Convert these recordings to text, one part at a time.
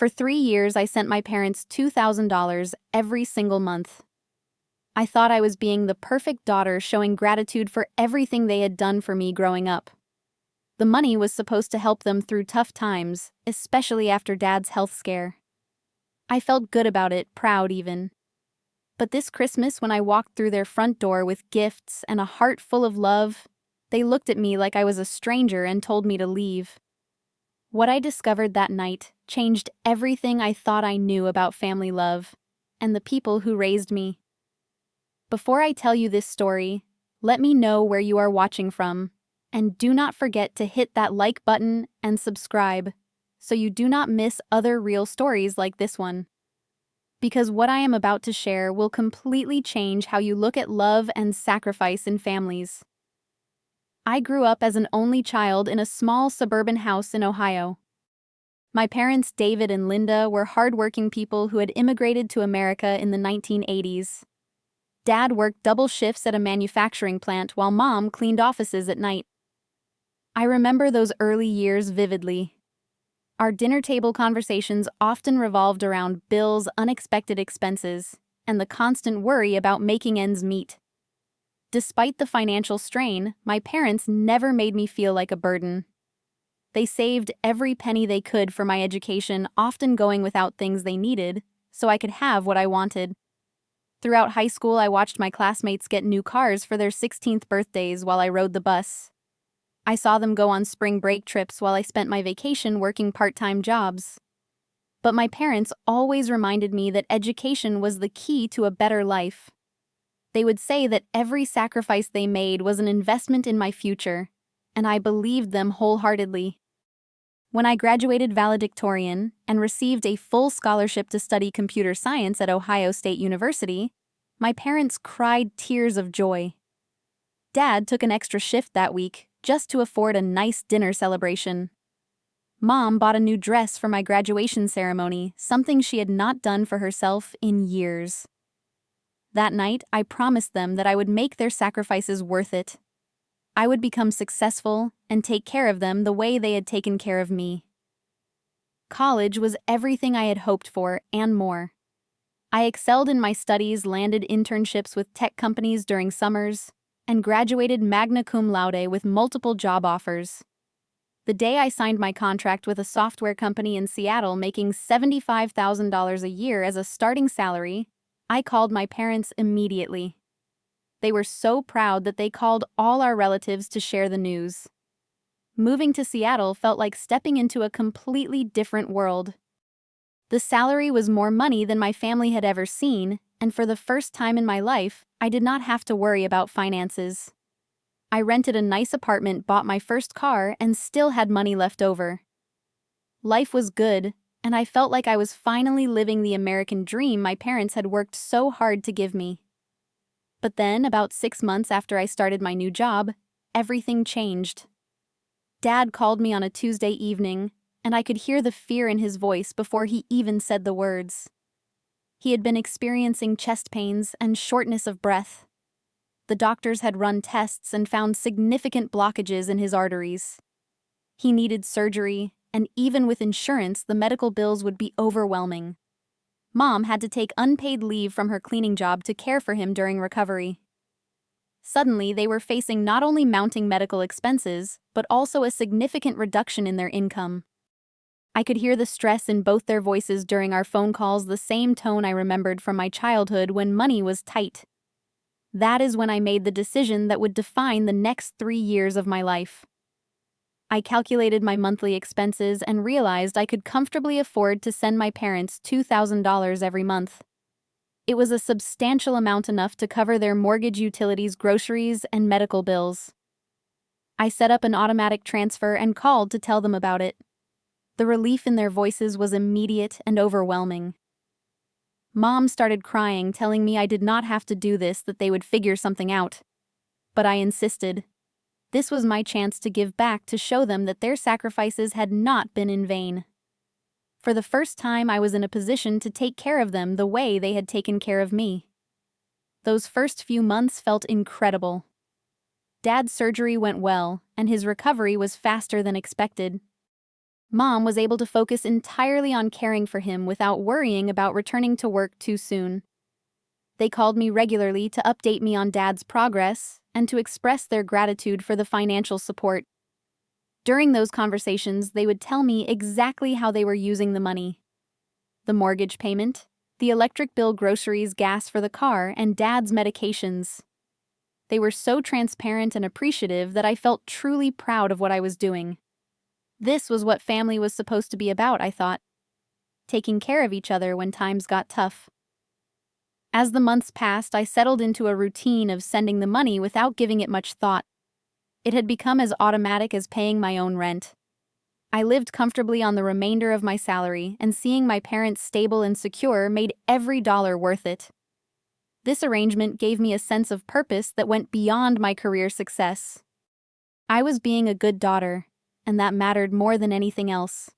For 3 years, I sent my parents $2,000 every single month. I thought I was being the perfect daughter, showing gratitude for everything they had done for me growing up. The money was supposed to help them through tough times, especially after Dad's health scare. I felt good about it, proud even. But this Christmas, when I walked through their front door with gifts and a heart full of love, they looked at me like I was a stranger and told me to leave. What I discovered that night changed everything I thought I knew about family love and the people who raised me. Before I tell you this story, let me know where you are watching from, and do not forget to hit that like button and subscribe so you do not miss other real stories like this one. Because what I am about to share will completely change how you look at love and sacrifice in families. I grew up as an only child in a small suburban house in Ohio. My parents, David and Linda, were hardworking people who had immigrated to America in the 1980s. Dad worked double shifts at a manufacturing plant while Mom cleaned offices at night. I remember those early years vividly. Our dinner table conversations often revolved around bills, unexpected expenses, and the constant worry about making ends meet. Despite the financial strain, my parents never made me feel like a burden. They saved every penny they could for my education, often going without things they needed, so I could have what I wanted. Throughout high school, I watched my classmates get new cars for their 16th birthdays while I rode the bus. I saw them go on spring break trips while I spent my vacation working part-time jobs. But my parents always reminded me that education was the key to a better life. They would say that every sacrifice they made was an investment in my future, and I believed them wholeheartedly. When I graduated valedictorian and received a full scholarship to study computer science at Ohio State University, my parents cried tears of joy. Dad took an extra shift that week just to afford a nice dinner celebration. Mom bought a new dress for my graduation ceremony, something she had not done for herself in years. That night, I promised them that I would make their sacrifices worth it. I would become successful and take care of them the way they had taken care of me. College was everything I had hoped for and more. I excelled in my studies, landed internships with tech companies during summers, and graduated magna cum laude with multiple job offers. The day I signed my contract with a software company in Seattle, making $75,000 a year as a starting salary, I called my parents immediately. They were so proud that they called all our relatives to share the news. Moving to Seattle felt like stepping into a completely different world. The salary was more money than my family had ever seen, and for the first time in my life, I did not have to worry about finances. I rented a nice apartment, bought my first car, and still had money left over. Life was good, and I felt like I was finally living the American dream my parents had worked so hard to give me. But then, about 6 months after I started my new job, everything changed. Dad called me on a Tuesday evening, and I could hear the fear in his voice before he even said the words. He had been experiencing chest pains and shortness of breath. The doctors had run tests and found significant blockages in his arteries. He needed surgery, and even with insurance, the medical bills would be overwhelming. Mom had to take unpaid leave from her cleaning job to care for him during recovery. Suddenly, they were facing not only mounting medical expenses, but also a significant reduction in their income. I could hear the stress in both their voices during our phone calls, the same tone I remembered from my childhood when money was tight. That is when I made the decision that would define the next 3 years of my life. I calculated my monthly expenses and realized I could comfortably afford to send my parents $2,000 every month. It was a substantial amount, enough to cover their mortgage, utilities, groceries, and medical bills. I set up an automatic transfer and called to tell them about it. The relief in their voices was immediate and overwhelming. Mom started crying, telling me I did not have to do this, that they would figure something out. But I insisted. This was my chance to give back, to show them that their sacrifices had not been in vain. For the first time, I was in a position to take care of them the way they had taken care of me. Those first few months felt incredible. Dad's surgery went well, and his recovery was faster than expected. Mom was able to focus entirely on caring for him without worrying about returning to work too soon. They called me regularly to update me on Dad's progress and to express their gratitude for the financial support. During those conversations, they would tell me exactly how they were using the money. The mortgage payment, the electric bill, groceries, gas for the car, and Dad's medications. They were so transparent and appreciative that I felt truly proud of what I was doing. This was what family was supposed to be about, I thought. Taking care of each other when times got tough. As the months passed, I settled into a routine of sending the money without giving it much thought. It had become as automatic as paying my own rent. I lived comfortably on the remainder of my salary, and seeing my parents stable and secure made every dollar worth it. This arrangement gave me a sense of purpose that went beyond my career success. I was being a good daughter, and that mattered more than anything else.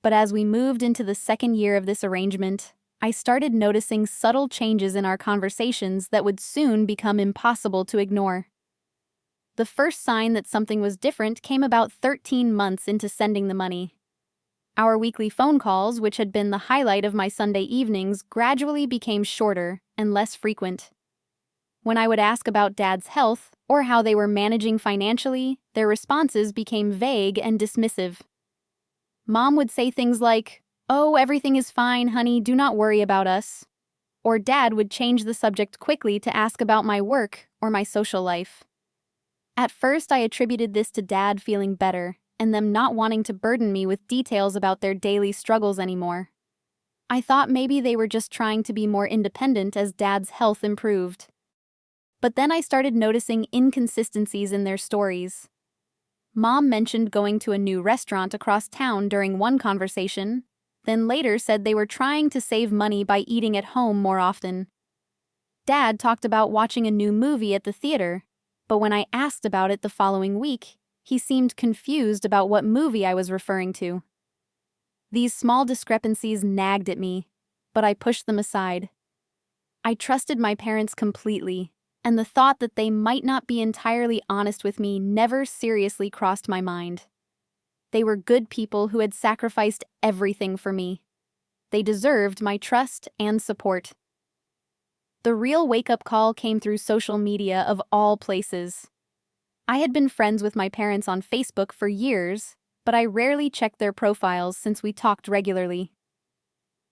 But as we moved into the second year of this arrangement, I started noticing subtle changes in our conversations that would soon become impossible to ignore. The first sign that something was different came about 13 months into sending the money. Our weekly phone calls, which had been the highlight of my Sunday evenings, gradually became shorter and less frequent. When I would ask about Dad's health or how they were managing financially, their responses became vague and dismissive. Mom would say things like, "Oh, everything is fine, honey, do not worry about us." Or Dad would change the subject quickly to ask about my work or my social life. At first, I attributed this to Dad feeling better and them not wanting to burden me with details about their daily struggles anymore. I thought maybe they were just trying to be more independent as Dad's health improved. But then I started noticing inconsistencies in their stories. Mom mentioned going to a new restaurant across town during one conversation, then later said they were trying to save money by eating at home more often. Dad talked about watching a new movie at the theater, but when I asked about it the following week, he seemed confused about what movie I was referring to. These small discrepancies nagged at me, but I pushed them aside. I trusted my parents completely, and the thought that they might not be entirely honest with me never seriously crossed my mind. They were good people who had sacrificed everything for me. They deserved my trust and support. The real wake-up call came through social media of all places. I had been friends with my parents on Facebook for years, but I rarely checked their profiles since we talked regularly.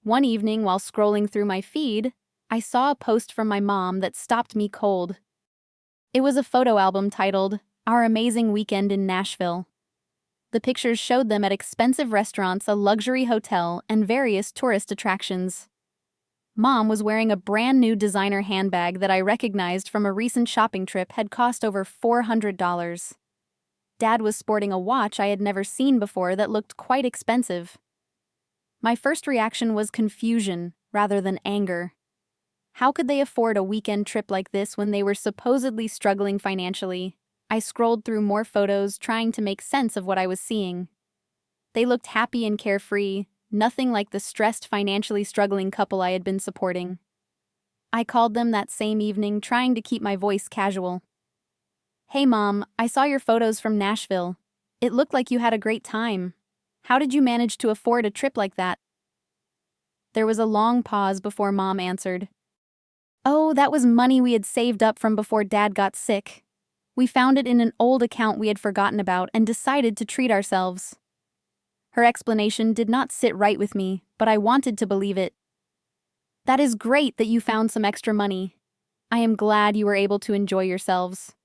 One evening, while scrolling through my feed, I saw a post from my mom that stopped me cold. It was a photo album titled, "Our Amazing Weekend in Nashville." The pictures showed them at expensive restaurants, a luxury hotel, and various tourist attractions. Mom was wearing a brand new designer handbag that I recognized from a recent shopping trip had cost over $400. Dad was sporting a watch I had never seen before that looked quite expensive. My first reaction was confusion rather than anger. How could they afford a weekend trip like this when they were supposedly struggling financially? I scrolled through more photos, trying to make sense of what I was seeing. They looked happy and carefree, nothing like the stressed, financially struggling couple I had been supporting. I called them that same evening, trying to keep my voice casual. "Hey Mom, I saw your photos from Nashville. It looked like you had a great time. How did you manage to afford a trip like that?" There was a long pause before Mom answered. "Oh, that was money we had saved up from before Dad got sick. We found it in an old account we had forgotten about and decided to treat ourselves." Her explanation did not sit right with me, but I wanted to believe it. "That is great that you found some extra money. I am glad you were able to enjoy yourselves."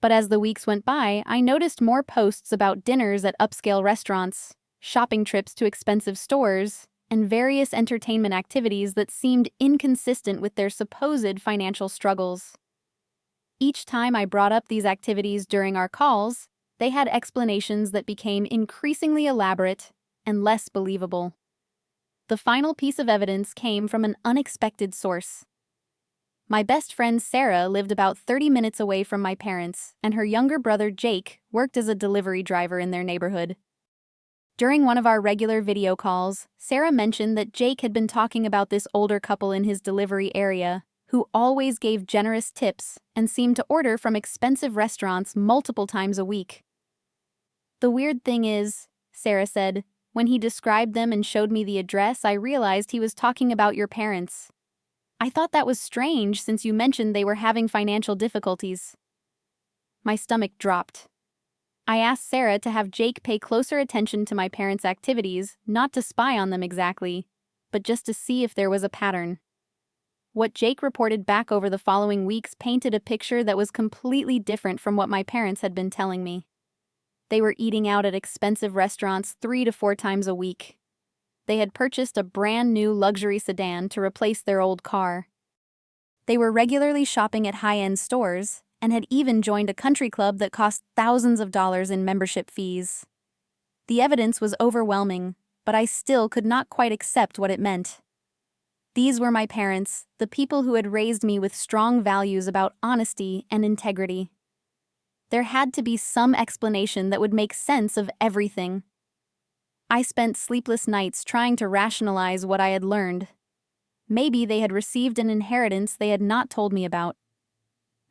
But as the weeks went by, I noticed more posts about dinners at upscale restaurants, shopping trips to expensive stores, and various entertainment activities that seemed inconsistent with their supposed financial struggles. Each time I brought up these activities during our calls, they had explanations that became increasingly elaborate and less believable. The final piece of evidence came from an unexpected source. My best friend Sarah lived about 30 minutes away from my parents, and her younger brother Jake worked as a delivery driver in their neighborhood. During one of our regular video calls, Sarah mentioned that Jake had been talking about this older couple in his delivery area, who always gave generous tips and seemed to order from expensive restaurants multiple times a week. The weird thing is, Sarah said. When he described them and showed me the address, I realized he was talking about your parents. I thought that was strange since you mentioned they were having financial difficulties. My stomach dropped. I asked Sarah to have Jake pay closer attention to my parents' activities, not to spy on them exactly, but just to see if there was a pattern. What Jake reported back over the following weeks painted a picture that was completely different from what my parents had been telling me. They were eating out at expensive restaurants 3 to 4 times a week. They had purchased a brand new luxury sedan to replace their old car. They were regularly shopping at high-end stores and had even joined a country club that cost thousands of dollars in membership fees. The evidence was overwhelming, but I still could not quite accept what it meant. These were my parents, the people who had raised me with strong values about honesty and integrity. There had to be some explanation that would make sense of everything. I spent sleepless nights trying to rationalize what I had learned. Maybe they had received an inheritance they had not told me about.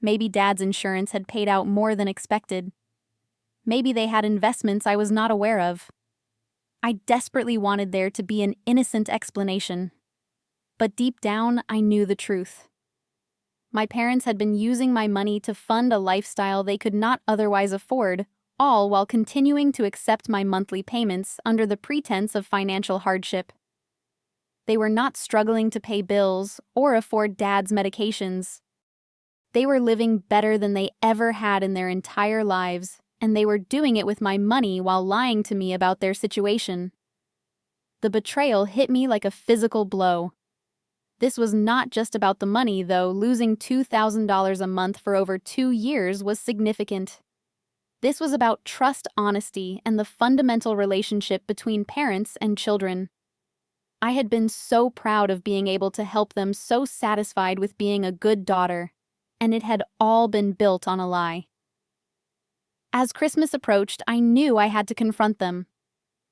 Maybe Dad's insurance had paid out more than expected. Maybe they had investments I was not aware of. I desperately wanted there to be an innocent explanation. But deep down, I knew the truth. My parents had been using my money to fund a lifestyle they could not otherwise afford, all while continuing to accept my monthly payments under the pretense of financial hardship. They were not struggling to pay bills or afford Dad's medications. They were living better than they ever had in their entire lives, and they were doing it with my money while lying to me about their situation. The betrayal hit me like a physical blow. This was not just about the money, though. Losing $2,000 a month for over 2 years was significant. This was about trust, honesty, and the fundamental relationship between parents and children. I had been so proud of being able to help them, so satisfied with being a good daughter, and it had all been built on a lie. As Christmas approached, I knew I had to confront them.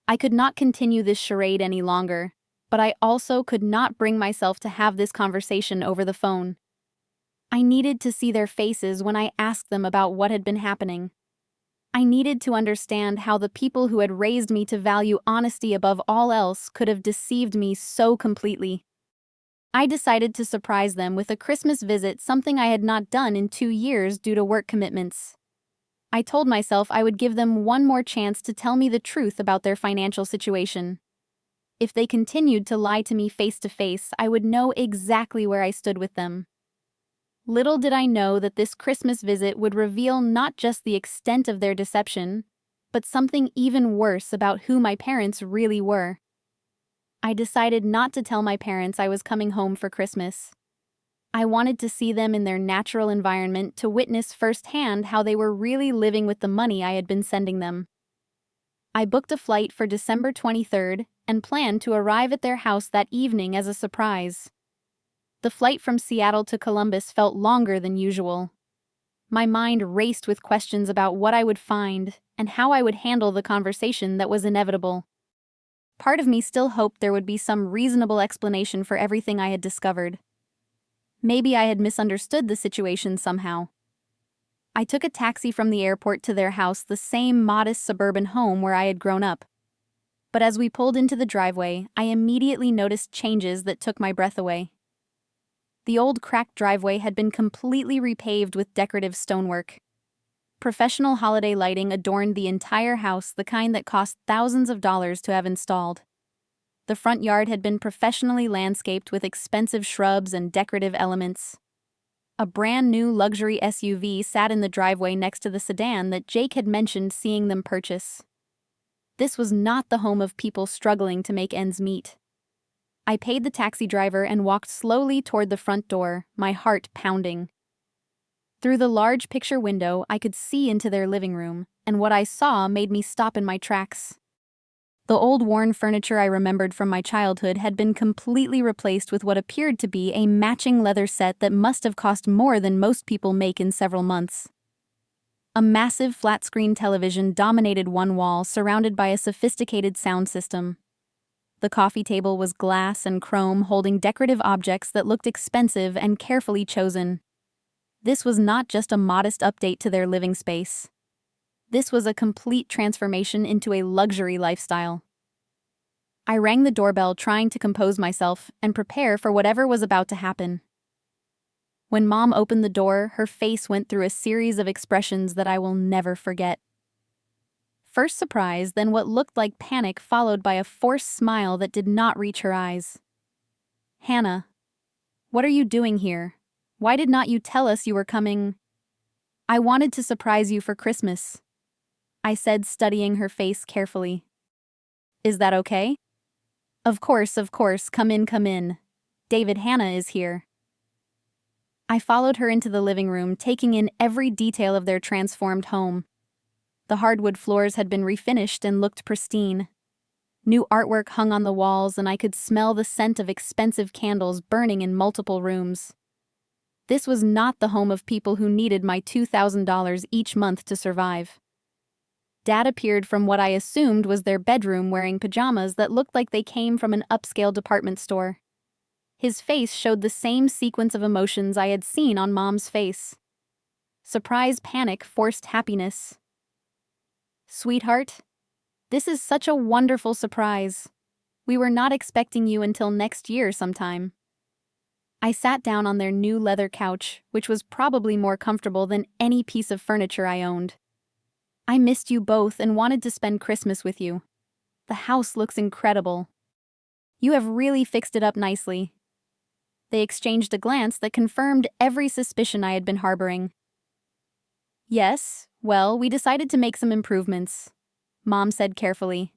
I could not continue this charade any longer, but I also could not bring myself to have this conversation over the phone. I needed to see their faces when I asked them about what had been happening. I needed to understand how the people who had raised me to value honesty above all else could have deceived me so completely. I decided to surprise them with a Christmas visit, something I had not done in 2 years due to work commitments. I told myself I would give them one more chance to tell me the truth about their financial situation. If they continued to lie to me face to face, I would know exactly where I stood with them. Little did I know that this Christmas visit would reveal not just the extent of their deception, but something even worse about who my parents really were. I decided not to tell my parents I was coming home for Christmas. I wanted to see them in their natural environment to witness firsthand how they were really living with the money I had been sending them. I booked a flight for December 23rd and planned to arrive at their house that evening as a surprise. The flight from Seattle to Columbus felt longer than usual. My mind raced with questions about what I would find and how I would handle the conversation that was inevitable. Part of me still hoped there would be some reasonable explanation for everything I had discovered. Maybe I had misunderstood the situation somehow. I took a taxi from the airport to their house, the same modest suburban home where I had grown up. But as we pulled into the driveway, I immediately noticed changes that took my breath away. The old cracked driveway had been completely repaved with decorative stonework. Professional holiday lighting adorned the entire house, the kind that cost thousands of dollars to have installed. The front yard had been professionally landscaped with expensive shrubs and decorative elements. A brand new luxury SUV sat in the driveway next to the sedan that Jake had mentioned seeing them purchase. This was not the home of people struggling to make ends meet. I paid the taxi driver and walked slowly toward the front door, my heart pounding. Through the large picture window, I could see into their living room, and what I saw made me stop in my tracks. The old worn furniture I remembered from my childhood had been completely replaced with what appeared to be a matching leather set that must have cost more than most people make in several months. A massive flat-screen television dominated one wall, surrounded by a sophisticated sound system. The coffee table was glass and chrome, holding decorative objects that looked expensive and carefully chosen. This was not just a modest update to their living space. This was a complete transformation into a luxury lifestyle. I rang the doorbell, trying to compose myself and prepare for whatever was about to happen. When Mom opened the door, her face went through a series of expressions that I will never forget. First surprise, then what looked like panic, followed by a forced smile that did not reach her eyes. "Hannah, what are you doing here? Why did not you tell us you were coming?" "I wanted to surprise you for Christmas," I said, studying her face carefully. "Is that okay?" Of course, come in, come in. David, Hannah is here." I followed her into the living room, taking in every detail of their transformed home. The hardwood floors had been refinished and looked pristine. New artwork hung on the walls, and I could smell the scent of expensive candles burning in multiple rooms. This was not the home of people who needed my $2,000 each month to survive. Dad appeared from what I assumed was their bedroom, wearing pajamas that looked like they came from an upscale department store. His face showed the same sequence of emotions I had seen on Mom's face. Surprise, panic, forced happiness. "Sweetheart, this is such a wonderful surprise. We were not expecting you until next year sometime." I sat down on their new leather couch, which was probably more comfortable than any piece of furniture I owned. "I missed you both and wanted to spend Christmas with you. The house looks incredible. You have really fixed it up nicely." They exchanged a glance that confirmed every suspicion I had been harboring. "Yes, well, we decided to make some improvements," Mom said carefully.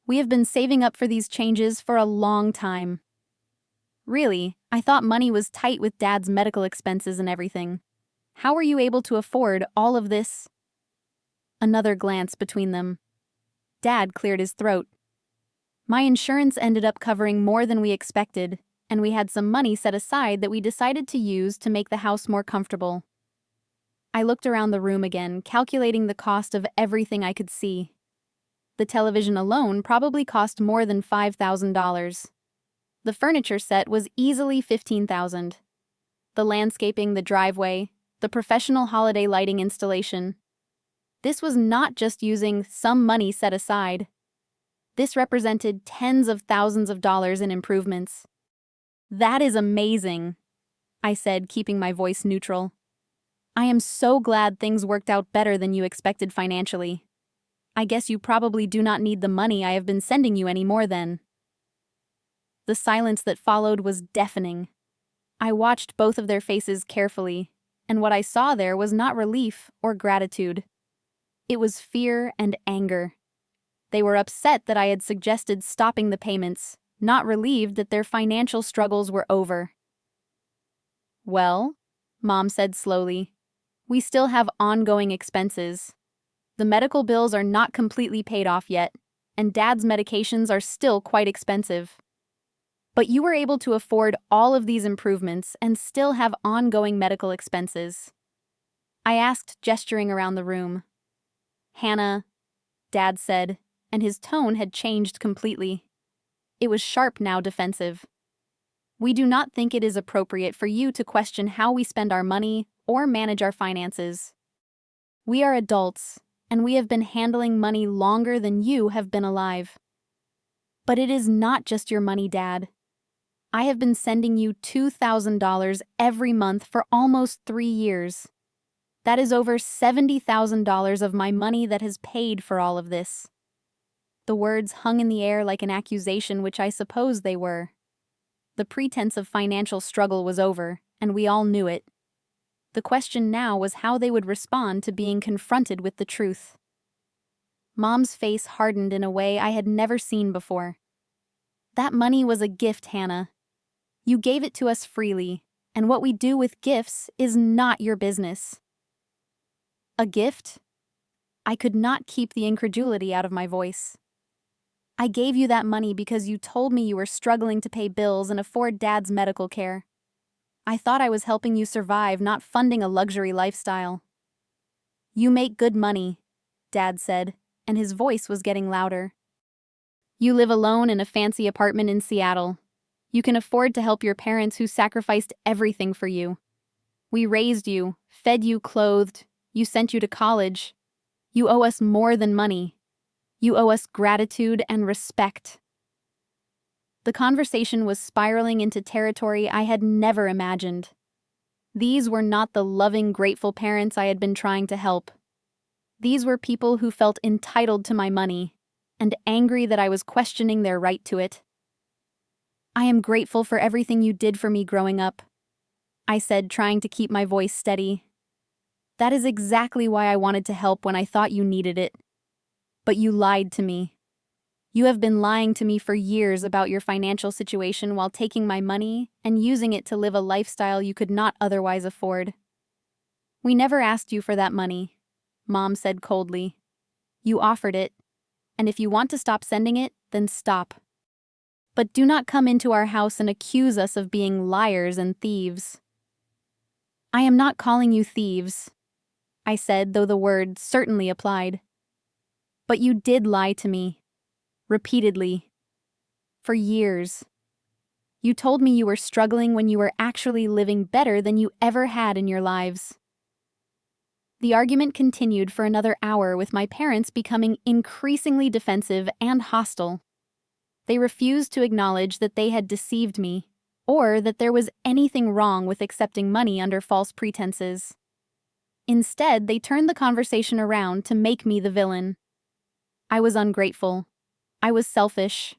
"We have been saving up for these changes for a long time." "Really? I thought money was tight with Dad's medical expenses and everything. How were you able to afford all of this?" Another glance between them. Dad cleared his throat. "My insurance ended up covering more than we expected, and we had some money set aside that we decided to use to make the house more comfortable." I looked around the room again, calculating the cost of everything I could see. The television alone probably cost more than $5,000. The furniture set was easily $15,000. The landscaping, the driveway, the professional holiday lighting installation. This was not just using some money set aside. This represented tens of thousands of dollars in improvements. "That is amazing," I said, keeping my voice neutral. "I am so glad things worked out better than you expected financially. I guess you probably do not need the money I have been sending you anymore then." The silence that followed was deafening. I watched both of their faces carefully, and what I saw there was not relief or gratitude. It was fear and anger. They were upset that I had suggested stopping the payments, not relieved that their financial struggles were over. "Well," Mom said slowly, "we still have ongoing expenses. The medical bills are not completely paid off yet, and Dad's medications are still quite expensive. But you were able to afford all of these improvements and still have ongoing medical expenses." I asked, gesturing around the room. "Hannah," Dad said, and his tone had changed completely. It was sharp, now defensive. "We do not think it is appropriate for you to question how we spend our money or manage our finances. We are adults, and we have been handling money longer than you have been alive." "But it is not just your money, Dad. I have been sending you $2,000 every month for almost 3 years. That is over $70,000 of my money that has paid for all of this." The words hung in the air like an accusation, which I suppose they were. The pretense of financial struggle was over, and we all knew it. The question now was how they would respond to being confronted with the truth. Mom's face hardened in a way I had never seen before. "That money was a gift, Hannah. You gave it to us freely, and what we do with gifts is not your business." "A gift?" I could not keep the incredulity out of my voice. "I gave you that money because you told me you were struggling to pay bills and afford Dad's medical care. I thought I was helping you survive, not funding a luxury lifestyle." "You make good money," Dad said, and his voice was getting louder. "You live alone in a fancy apartment in Seattle. You can afford to help your parents who sacrificed everything for you. We raised you, fed you, clothed, you sent you to college. You owe us more than money. You owe us gratitude and respect." The conversation was spiraling into territory I had never imagined. These were not the loving, grateful parents I had been trying to help. These were people who felt entitled to my money and angry that I was questioning their right to it. "I am grateful for everything you did for me growing up," I said, trying to keep my voice steady. "That is exactly why I wanted to help when I thought you needed it. But you lied to me. You have been lying to me for years about your financial situation while taking my money and using it to live a lifestyle you could not otherwise afford." "We never asked you for that money," Mom said coldly. "You offered it, and if you want to stop sending it, then stop. But do not come into our house and accuse us of being liars and thieves." "I am not calling you thieves," I said, though the word certainly applied. "But you did lie to me. Repeatedly. For years. You told me you were struggling when you were actually living better than you ever had in your lives." The argument continued for another hour, with my parents becoming increasingly defensive and hostile. They refused to acknowledge that they had deceived me, or that there was anything wrong with accepting money under false pretenses. Instead, they turned the conversation around to make me the villain. I was ungrateful. I was selfish.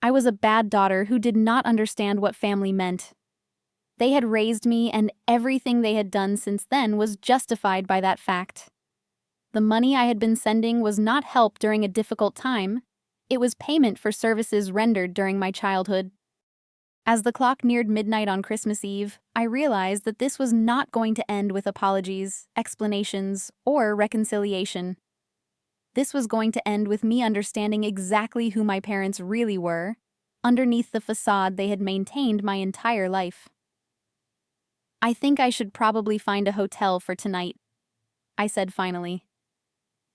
I was a bad daughter who did not understand what family meant. They had raised me, and everything they had done since then was justified by that fact. The money I had been sending was not help during a difficult time. It was payment for services rendered during my childhood. As the clock neared midnight on Christmas Eve, I realized that this was not going to end with apologies, explanations, or reconciliation. This was going to end with me understanding exactly who my parents really were, underneath the facade they had maintained my entire life. "I think I should probably find a hotel for tonight," I said finally.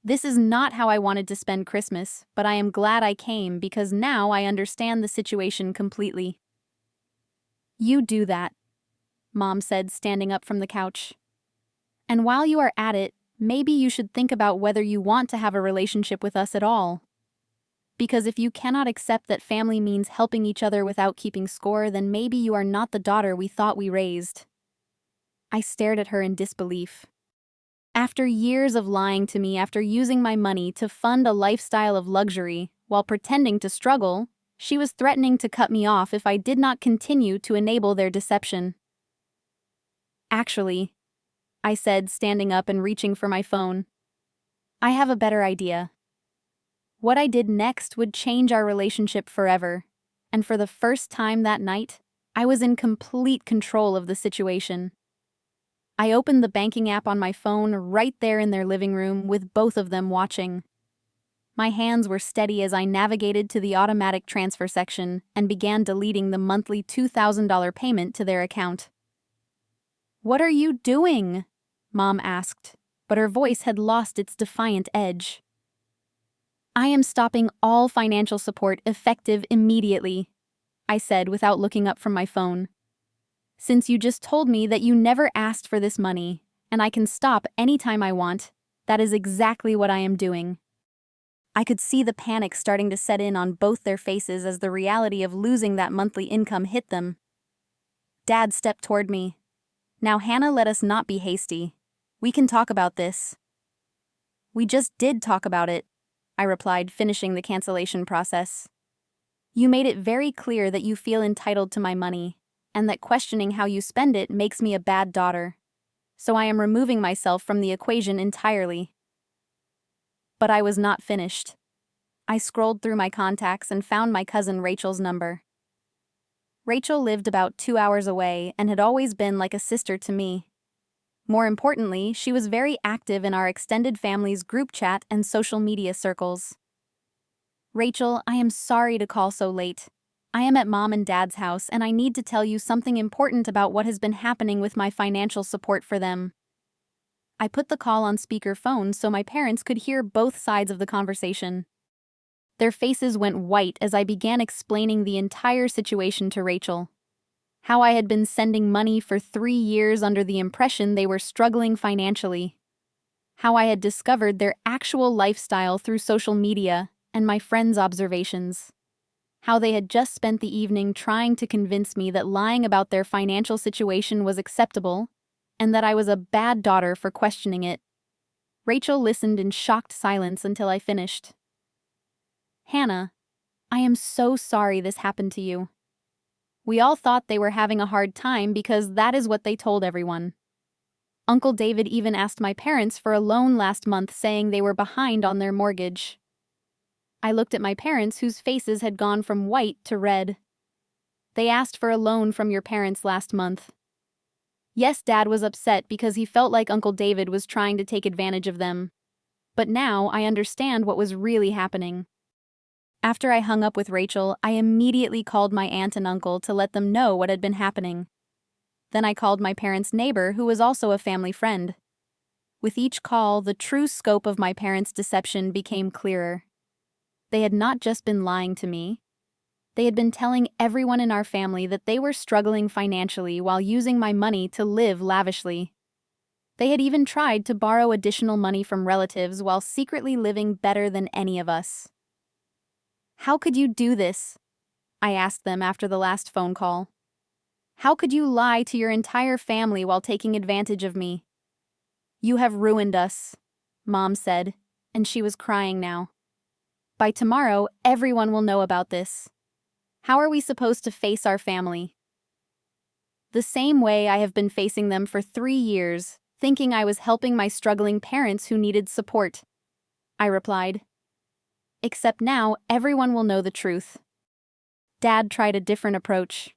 "This is not how I wanted to spend Christmas, but I am glad I came because now I understand the situation completely." "You do that," Mom said, standing up from the couch. "And while you are at it, maybe you should think about whether you want to have a relationship with us at all. Because if you cannot accept that family means helping each other without keeping score, then maybe you are not the daughter we thought we raised." I stared at her in disbelief. After years of lying to me, after using my money to fund a lifestyle of luxury while pretending to struggle, she was threatening to cut me off if I did not continue to enable their deception. "Actually," I said, standing up and reaching for my phone, "I have a better idea." What I did next would change our relationship forever, and for the first time that night, I was in complete control of the situation. I opened the banking app on my phone right there in their living room, with both of them watching. My hands were steady as I navigated to the automatic transfer section and began deleting the monthly $2,000 payment to their account. "What are you doing?" Mom asked, but her voice had lost its defiant edge. "I am stopping all financial support effective immediately," I said without looking up from my phone. "Since you just told me that you never asked for this money, and I can stop anytime I want, that is exactly what I am doing." I could see the panic starting to set in on both their faces as the reality of losing that monthly income hit them. Dad stepped toward me. "Now, Hannah, let us not be hasty. We can talk about this." "We just did talk about it," I replied, finishing the cancellation process. "You made it very clear that you feel entitled to my money, and that questioning how you spend it makes me a bad daughter. So I am removing myself from the equation entirely." But I was not finished. I scrolled through my contacts and found my cousin Rachel's number. Rachel lived about 2 hours away and had always been like a sister to me. More importantly, she was very active in our extended family's group chat and social media circles. "Rachel, I am sorry to call so late. I am at Mom and Dad's house, and I need to tell you something important about what has been happening with my financial support for them." I put the call on speakerphone so my parents could hear both sides of the conversation. Their faces went white as I began explaining the entire situation to Rachel. How I had been sending money for 3 years under the impression they were struggling financially. how I had discovered their actual lifestyle through social media and my friends' observations. How they had just spent the evening trying to convince me that lying about their financial situation was acceptable, and that I was a bad daughter for questioning it. Rachel listened in shocked silence until I finished. Hannah, I am so sorry this happened to you. We all thought they were having a hard time because that is what they told everyone. Uncle David even asked my parents for a loan last month, saying they were behind on their mortgage. I looked at my parents, whose faces had gone from white to red. They asked for a loan from your parents last month. Yes, Dad was upset because he felt like Uncle David was trying to take advantage of them. But now I understand what was really happening. After I hung up with Rachel, I immediately called my aunt and uncle to let them know what had been happening. Then I called my parents' neighbor, who was also a family friend. With each call, the true scope of my parents' deception became clearer. They had not just been lying to me. They had been telling everyone in our family that they were struggling financially while using my money to live lavishly. They had even tried to borrow additional money from relatives while secretly living better than any of us. How could you do this? I asked them after the last phone call. How could you lie to your entire family while taking advantage of me? You have ruined us, Mom said, and she was crying now. By tomorrow, everyone will know about this. How are we supposed to face our family? The same way I have been facing them for 3 years, thinking I was helping my struggling parents who needed support, I replied. Except now, everyone will know the truth. Dad tried a different approach.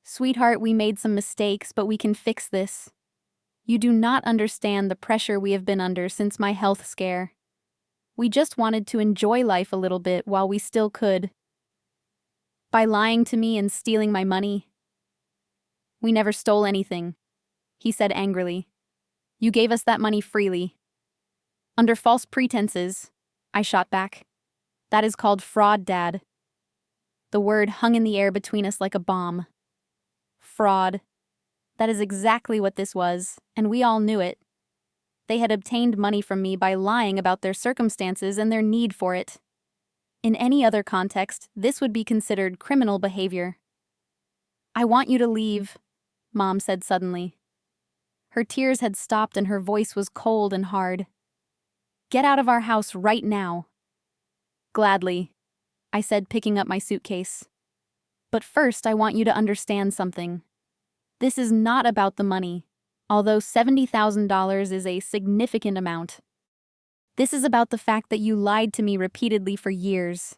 Sweetheart, we made some mistakes, but we can fix this. You do not understand the pressure we have been under since my health scare. We just wanted to enjoy life a little bit while we still could. By lying to me and stealing my money. We never stole anything, he said angrily. You gave us that money freely. Under false pretenses, I shot back. That is called fraud, Dad. The word hung in the air between us like a bomb. Fraud. That is exactly what this was, and we all knew it. They had obtained money from me by lying about their circumstances and their need for it. In any other context, this would be considered criminal behavior. I want you to leave, Mom said suddenly. Her tears had stopped and her voice was cold and hard. Get out of our house right now. Gladly, I said, picking up my suitcase. But first, I want you to understand something. This is not about the money, although $70,000 is a significant amount. This is about the fact that you lied to me repeatedly for years.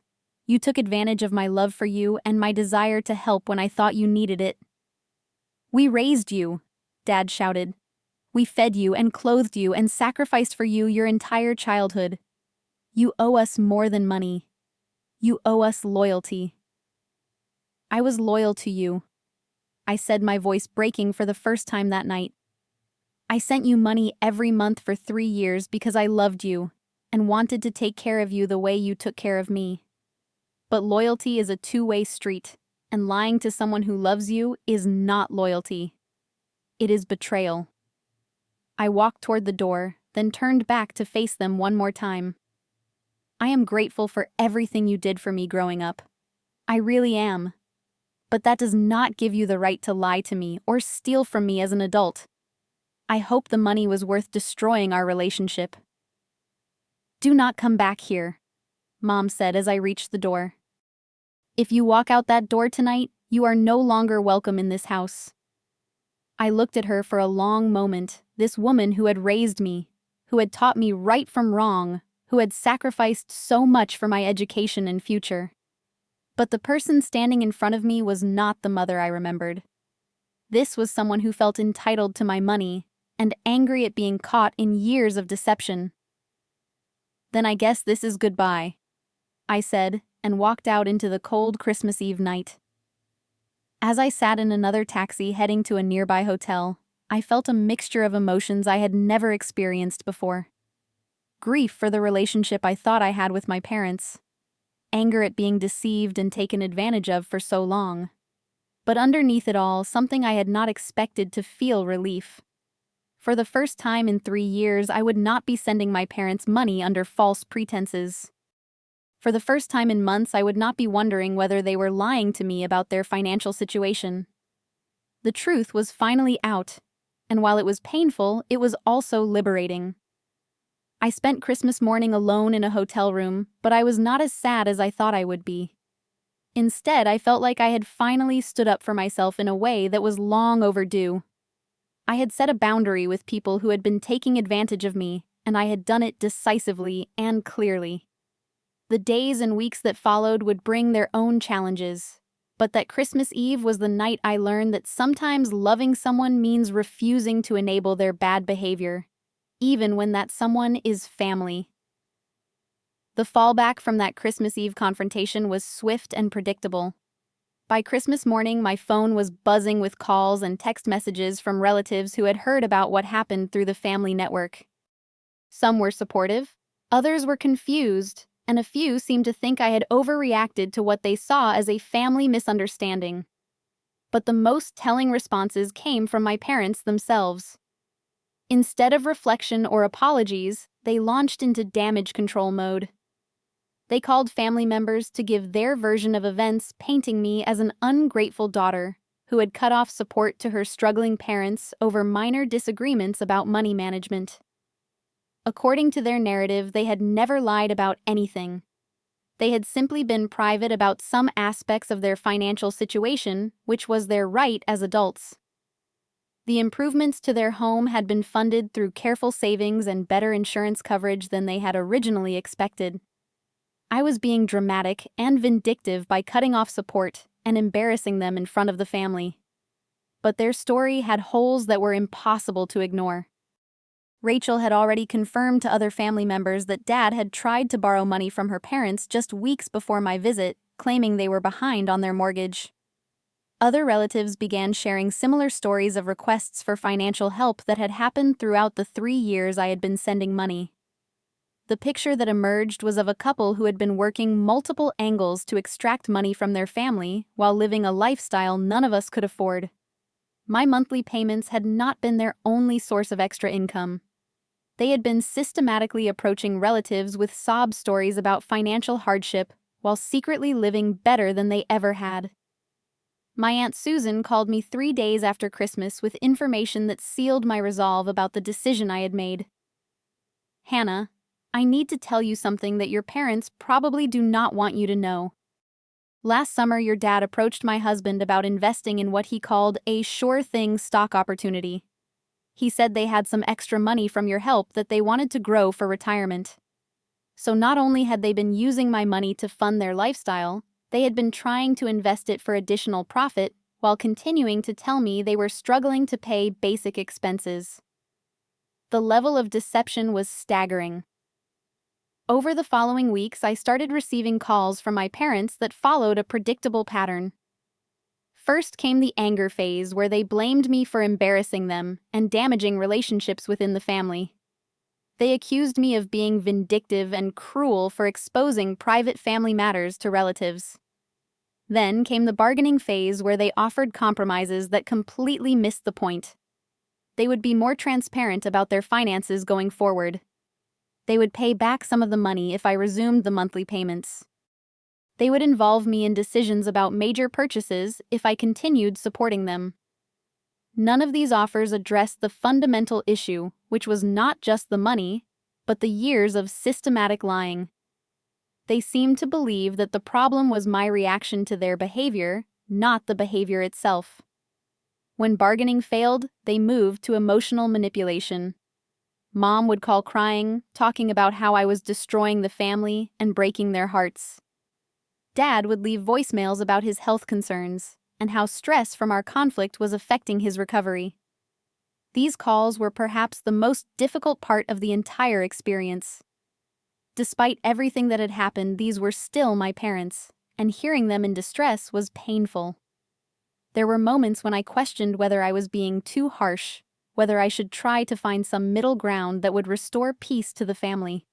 You took advantage of my love for you and my desire to help when I thought you needed it. We raised you, Dad shouted. We fed you and clothed you and sacrificed for you your entire childhood. You owe us more than money. You owe us loyalty. I was loyal to you, I said, my voice breaking for the first time that night. I sent you money every month for 3 years because I loved you and wanted to take care of you the way you took care of me. But loyalty is a two-way street, and lying to someone who loves you is not loyalty. It is betrayal. I walked toward the door, then turned back to face them one more time. I am grateful for everything you did for me growing up. I really am. But that does not give you the right to lie to me or steal from me as an adult. I hope the money was worth destroying our relationship. Do not come back here, Mom said as I reached the door. If you walk out that door tonight, you are no longer welcome in this house. I looked at her for a long moment, this woman who had raised me, who had taught me right from wrong, who had sacrificed so much for my education and future. But the person standing in front of me was not the mother I remembered. This was someone who felt entitled to my money and angry at being caught in years of deception. Then I guess this is goodbye, I said, and walked out into the cold Christmas Eve night. As I sat in another taxi heading to a nearby hotel, I felt a mixture of emotions I had never experienced before. Grief for the relationship I thought I had with my parents. Anger at being deceived and taken advantage of for so long. But underneath it all, something I had not expected to feel relief. For the first time in 3 years, I would not be sending my parents money under false pretenses. For the first time in months, I would not be wondering whether they were lying to me about their financial situation. The truth was finally out, and while it was painful, it was also liberating. I spent Christmas morning alone in a hotel room, but I was not as sad as I thought I would be. Instead, I felt like I had finally stood up for myself in a way that was long overdue. I had set a boundary with people who had been taking advantage of me, and I had done it decisively and clearly. The days and weeks that followed would bring their own challenges, but that Christmas Eve was the night I learned that sometimes loving someone means refusing to enable their bad behavior, even when that someone is family. The fallback from that Christmas Eve confrontation was swift and predictable. By Christmas morning, my phone was buzzing with calls and text messages from relatives who had heard about what happened through the family network. Some were supportive, others were confused, and a few seemed to think I had overreacted to what they saw as a family misunderstanding. But the most telling responses came from my parents themselves. Instead of reflection or apologies, they launched into damage control mode. They called family members to give their version of events, painting me as an ungrateful daughter who had cut off support to her struggling parents over minor disagreements about money management. According to their narrative, they had never lied about anything. They had simply been private about some aspects of their financial situation, which was their right as adults. The improvements to their home had been funded through careful savings and better insurance coverage than they had originally expected. I was being dramatic and vindictive by cutting off support and embarrassing them in front of the family. But their story had holes that were impossible to ignore. Rachel had already confirmed to other family members that Dad had tried to borrow money from her parents just weeks before my visit, claiming they were behind on their mortgage. Other relatives began sharing similar stories of requests for financial help that had happened throughout the 3 years I had been sending money. The picture that emerged was of a couple who had been working multiple angles to extract money from their family while living a lifestyle none of us could afford. My monthly payments had not been their only source of extra income. They had been systematically approaching relatives with sob stories about financial hardship while secretly living better than they ever had. My Aunt Susan called me 3 days after Christmas with information that sealed my resolve about the decision I had made. "Hannah, I need to tell you something that your parents probably do not want you to know. Last summer, your dad approached my husband about investing in what he called a sure thing stock opportunity. He said they had some extra money from your help that they wanted to grow for retirement. So not only had they been using my money to fund their lifestyle, they had been trying to invest it for additional profit while continuing to tell me they were struggling to pay basic expenses." The level of deception was staggering. Over the following weeks, I started receiving calls from my parents that followed a predictable pattern. First came the anger phase, where they blamed me for embarrassing them and damaging relationships within the family. They accused me of being vindictive and cruel for exposing private family matters to relatives. Then came the bargaining phase, where they offered compromises that completely missed the point. They would be more transparent about their finances going forward. They would pay back some of the money if I resumed the monthly payments. They would involve me in decisions about major purchases if I continued supporting them. None of these offers addressed the fundamental issue, which was not just the money, but the years of systematic lying. They seemed to believe that the problem was my reaction to their behavior, not the behavior itself. When bargaining failed, they moved to emotional manipulation. Mom would call crying, talking about how I was destroying the family and breaking their hearts. Dad would leave voicemails about his health concerns and how stress from our conflict was affecting his recovery. These calls were perhaps the most difficult part of the entire experience. Despite everything that had happened, these were still my parents, and hearing them in distress was painful. There were moments when I questioned whether I was being too harsh, whether I should try to find some middle ground that would restore peace to the family.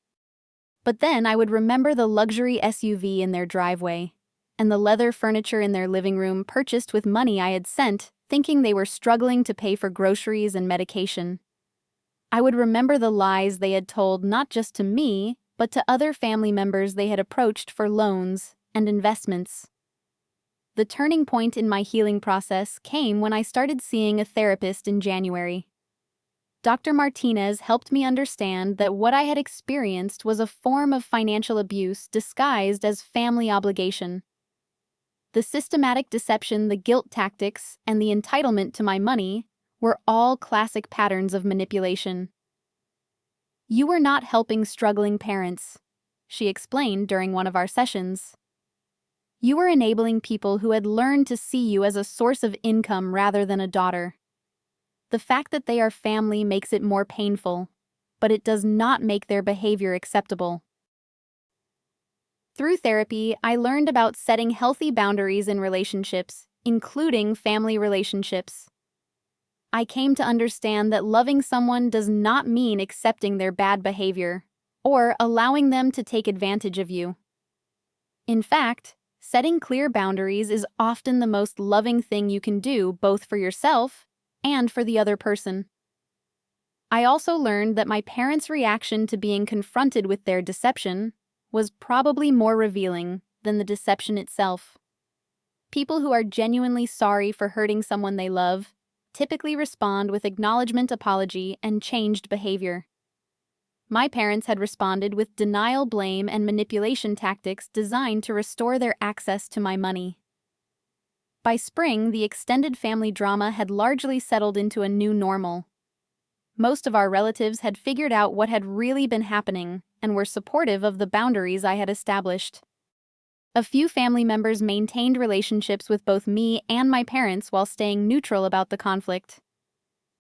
But then I would remember the luxury SUV in their driveway, and the leather furniture in their living room purchased with money I had sent, thinking they were struggling to pay for groceries and medication. I would remember the lies they had told not just to me, but to other family members they had approached for loans and investments. The turning point in my healing process came when I started seeing a therapist in January. Dr. Martinez helped me understand that what I had experienced was a form of financial abuse disguised as family obligation. The systematic deception, the guilt tactics, and the entitlement to my money were all classic patterns of manipulation. "You were not helping struggling parents," she explained during one of our sessions. "You were enabling people who had learned to see you as a source of income rather than a daughter. The fact that they are family makes it more painful, but it does not make their behavior acceptable." Through therapy, I learned about setting healthy boundaries in relationships, including family relationships. I came to understand that loving someone does not mean accepting their bad behavior or allowing them to take advantage of you. In fact, setting clear boundaries is often the most loving thing you can do, both for yourself and for the other person. I also learned that my parents' reaction to being confronted with their deception was probably more revealing than the deception itself. People who are genuinely sorry for hurting someone they love typically respond with acknowledgement, apology, and changed behavior. My parents had responded with denial, blame, and manipulation tactics designed to restore their access to my money. By spring, the extended family drama had largely settled into a new normal. Most of our relatives had figured out what had really been happening and were supportive of the boundaries I had established. A few family members maintained relationships with both me and my parents while staying neutral about the conflict.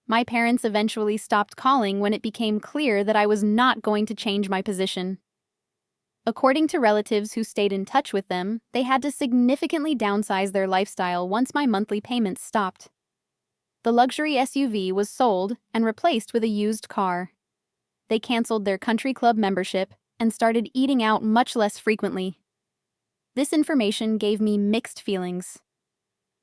My parents eventually stopped calling when it became clear that I was not going to change my position. According to relatives who stayed in touch with them, they had to significantly downsize their lifestyle once my monthly payments stopped. The luxury SUV was sold and replaced with a used car. They canceled their country club membership and started eating out much less frequently. This information gave me mixed feelings.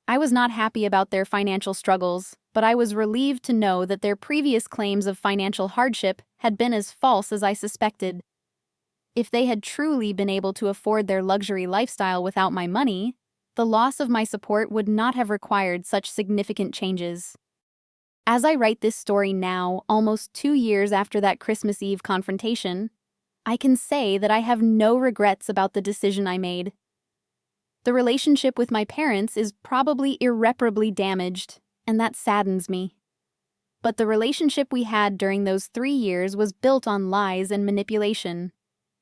I was not happy about their financial struggles, but I was relieved to know that their previous claims of financial hardship had been as false as I suspected. If they had truly been able to afford their luxury lifestyle without my money, the loss of my support would not have required such significant changes. As I write this story now, almost 2 years after that Christmas Eve confrontation, I can say that I have no regrets about the decision I made. The relationship with my parents is probably irreparably damaged, and that saddens me. But the relationship we had during those 3 years was built on lies and manipulation,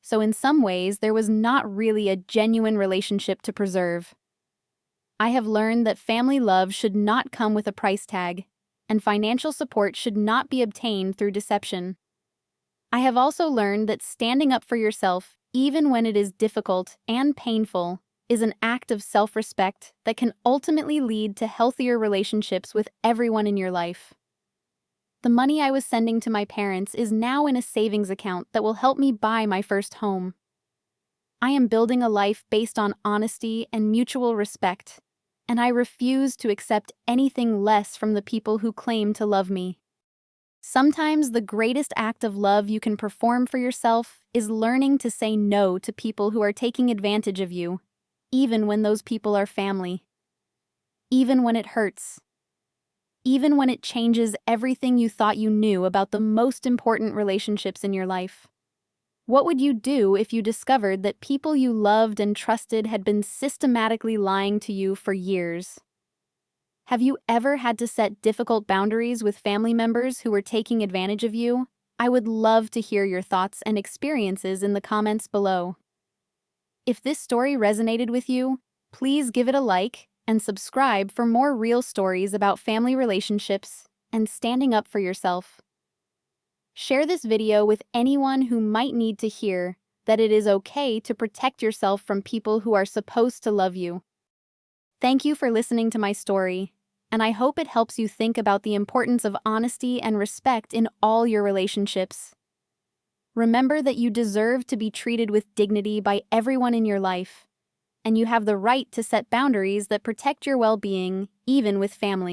so in some ways there was not really a genuine relationship to preserve. I have learned that family love should not come with a price tag, and financial support should not be obtained through deception. I have also learned that standing up for yourself, even when it is difficult and painful, is an act of self-respect that can ultimately lead to healthier relationships with everyone in your life. The money I was sending to my parents is now in a savings account that will help me buy my first home. I am building a life based on honesty and mutual respect, and I refuse to accept anything less from the people who claim to love me. Sometimes the greatest act of love you can perform for yourself is learning to say no to people who are taking advantage of you, even when those people are family. Even when it hurts. Even when it changes everything you thought you knew about the most important relationships in your life. What would you do if you discovered that people you loved and trusted had been systematically lying to you for years? Have you ever had to set difficult boundaries with family members who were taking advantage of you? I would love to hear your thoughts and experiences in the comments below. If this story resonated with you, please give it a like and subscribe for more real stories about family relationships and standing up for yourself. Share this video with anyone who might need to hear that it is okay to protect yourself from people who are supposed to love you. Thank you for listening to my story, and I hope it helps you think about the importance of honesty and respect in all your relationships. Remember that you deserve to be treated with dignity by everyone in your life, and you have the right to set boundaries that protect your well-being, even with family.